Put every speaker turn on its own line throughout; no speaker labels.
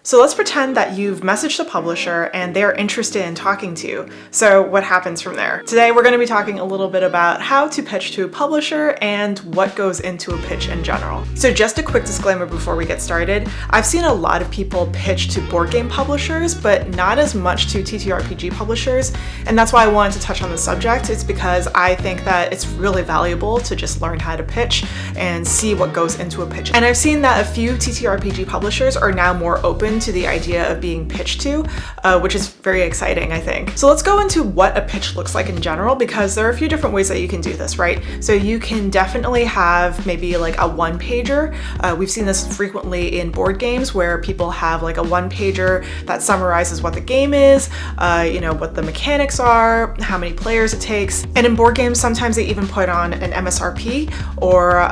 So let's pretend that you've messaged the publisher and they're interested in talking to you. So what happens from there? Today we're going to be talking a little bit about how to pitch to a publisher and what goes into a pitch in general. So just a quick disclaimer before we get started. I've seen a lot of people pitch to board game publishers, but not as much to TTRPG publishers. And that's why I wanted to touch on the subject. It's because I think that it's really valuable to just learn how to pitch and see what goes into a pitch. And I've seen that a few TTRPG publishers are now more open to the idea of being pitched to, which is very exciting, I think. So let's go into what a pitch looks like in general, because there are a few different ways that you can do this, right? So you can definitely have maybe like a one-pager. We've seen this frequently in board games where people have like a one-pager that summarizes what the game is, what the mechanics are, how many players it takes. And in board games, sometimes they even put on an MSRP or,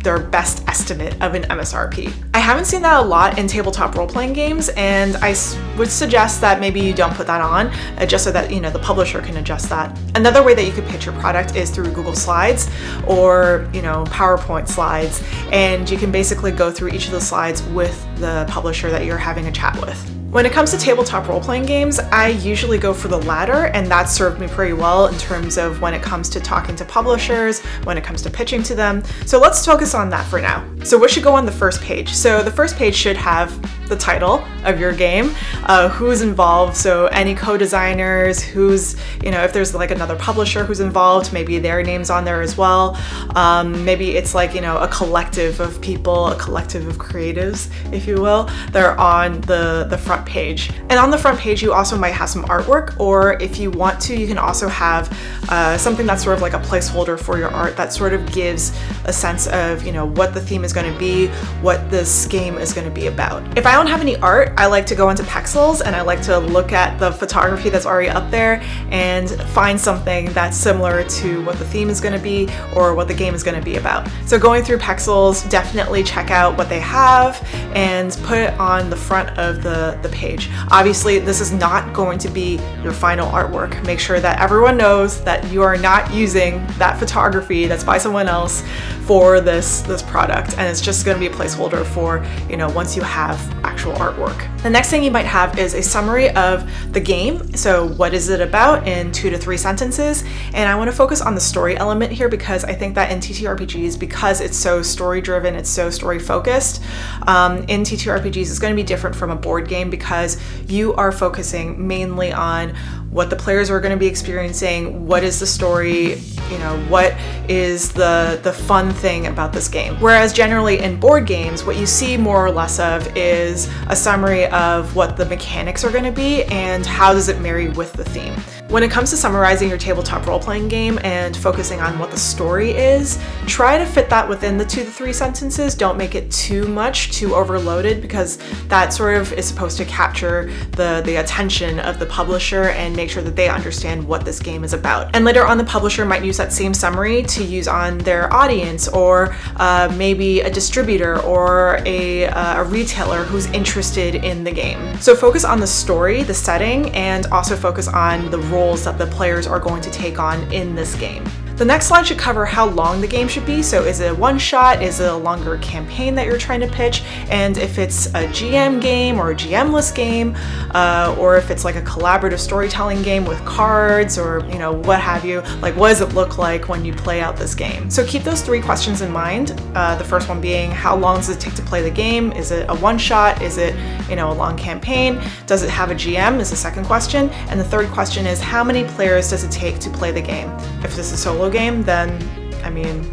their best estimate of an MSRP. I haven't seen that a lot in tabletop role-playing games, and I would suggest that maybe you don't put that on, just so that the publisher can adjust that. Another way that you could pitch your product is through Google Slides or PowerPoint slides, and you can basically go through each of the slides with the publisher that you're having a chat with. When it comes to tabletop role-playing games, I usually go for the latter, and that served me pretty well in terms of when it comes to talking to publishers, when it comes to pitching to them. So let's focus on that for now. So what should go on the first page? So the first page should have the title of your game, who's involved, so any co-designers, who's, if there's like another publisher who's involved, maybe their name's on there as well. Maybe it's like, a collective of people, a collective of creatives, if you will, they're on the front page. And on the front page, you also might have some artwork, or if you want to, you can also have something that's sort of like a placeholder for your art that sort of gives a sense of, what the theme is going to be, what this game is going to be about. If I don't have any art, I like to go into Pexels and I like to look at the photography that's already up there and find something that's similar to what the theme is going to be or what the game is going to be about. So going through Pexels, definitely check out what they have and put it on the front of the page. Obviously, this is not going to be your final artwork. Make sure that everyone knows that you are not using that photography that's by someone else for this product, and it's just going to be a placeholder for once you have actual artwork. The next thing you might have is a summary of the game. So what is it about in 2 to 3 sentences? And I want to focus on the story element here because I think that in TTRPGs, because it's so story driven, it's so story focused, in TTRPGs it's going to be different from a board game because you are focusing mainly on what the players are going to be experiencing, what is the story, what is the fun thing about this game. Whereas generally in board games, what you see more or less of is a summary of what the mechanics are going to be and how does it marry with the theme. When it comes to summarizing your tabletop role-playing game and focusing on what the story is, try to fit that within the 2 to 3 sentences. Don't make it too much, too overloaded, because that sort of is supposed to capture the attention of the publisher and make sure that they understand what this game is about. And later on, the publisher might use that same summary to use on their audience, or maybe a distributor or a retailer who's interested in the game. So focus on the story, the setting, and also focus on the roles that the players are going to take on in this game. The next slide should cover how long the game should be. So is it a one-shot? Is it a longer campaign that you're trying to pitch? And if it's a GM game or a GM-less game, or if it's like a collaborative storytelling game with cards or, what have you, like what does it look like when you play out this game? So keep those 3 questions in mind. The first one being, how long does it take to play the game? Is it a one-shot? Is it, a long campaign? Does it have a GM is the second question. And the third question is, how many players does it take to play the game? If this is a solo game, then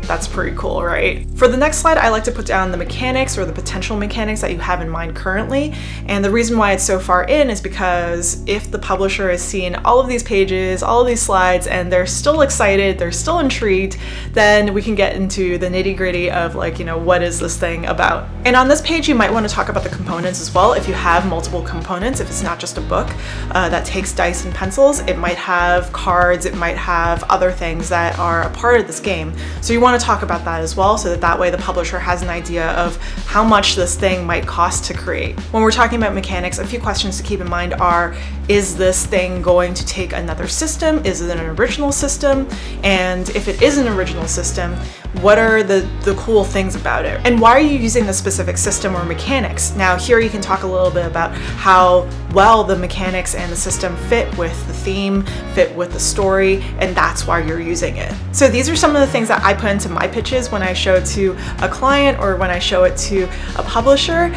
that's pretty cool, right? For the next slide, I like to put down the mechanics or the potential mechanics that you have in mind currently. And the reason why it's so far in is because if the publisher has seen all of these pages, all of these slides, and they're still excited, they're still intrigued, then we can get into the nitty-gritty of what is this thing about? And on this page, you might want to talk about the components as well. If you have multiple components, if it's not just a book that takes dice and pencils, it might have cards, it might have other things that are a part of this game. So you want to talk about that as well, so that way the publisher has an idea of how much this thing might cost to create. When we're talking about mechanics, a few questions to keep in mind are, is this thing going to take another system? Is it an original system? And if it is an original system, what are the cool things about it, and why are you using this specific system or mechanics. Now here you can talk a little bit about how well the mechanics and the system fit with the theme, fit with the story, and that's why you're using it. So these are some of the things that I put into my pitches when I show it to a client or when I show it to a publisher.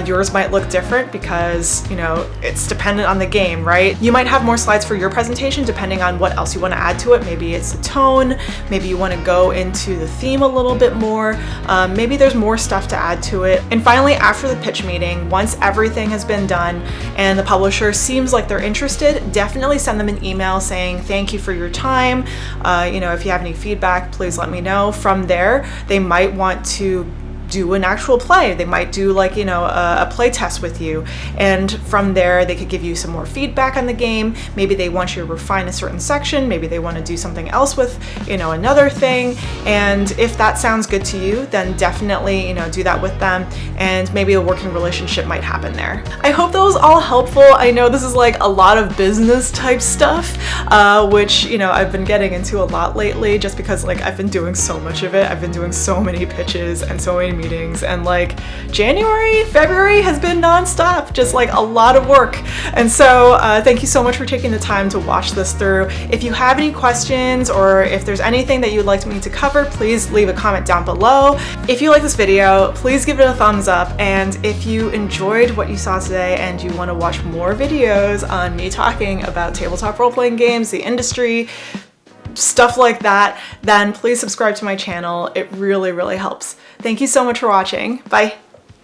Yours might look different because, you know, it's dependent on the game, right? You might have more slides for your presentation depending on what else you want to add to it. Maybe it's the tone, maybe you want to go into the theme a little bit more, maybe there's more stuff to add to it. And finally, after the pitch meeting, once everything has been done and the publisher seems like they're interested, definitely send them an email saying thank you for your time. You know, if you have any feedback, please let me know. From there, they might want to do an actual play. They might do like, you know, a play test with you. And from there, they could give you some more feedback on the game. Maybe they want you to refine a certain section. Maybe they want to do something else with, you know, another thing. And if that sounds good to you, then definitely, you know, do that with them. And maybe a working relationship might happen there. I hope that was all helpful. I know this is like a lot of business type stuff, which, you know, I've been getting into a lot lately just because like I've been doing so much of it. I've been doing so many pitches and so many meetings, and like January, February has been nonstop, just like a lot of work. And so thank you so much for taking the time to watch this through. If you have any questions or if there's anything that you'd like me to cover, please leave a comment down below. If you like this video, please give it a thumbs up. And if you enjoyed what you saw today and you want to watch more videos on me talking about tabletop role-playing games, the industry, stuff like that, then please subscribe to my channel. It really, really helps. Thank you so much for watching. Bye.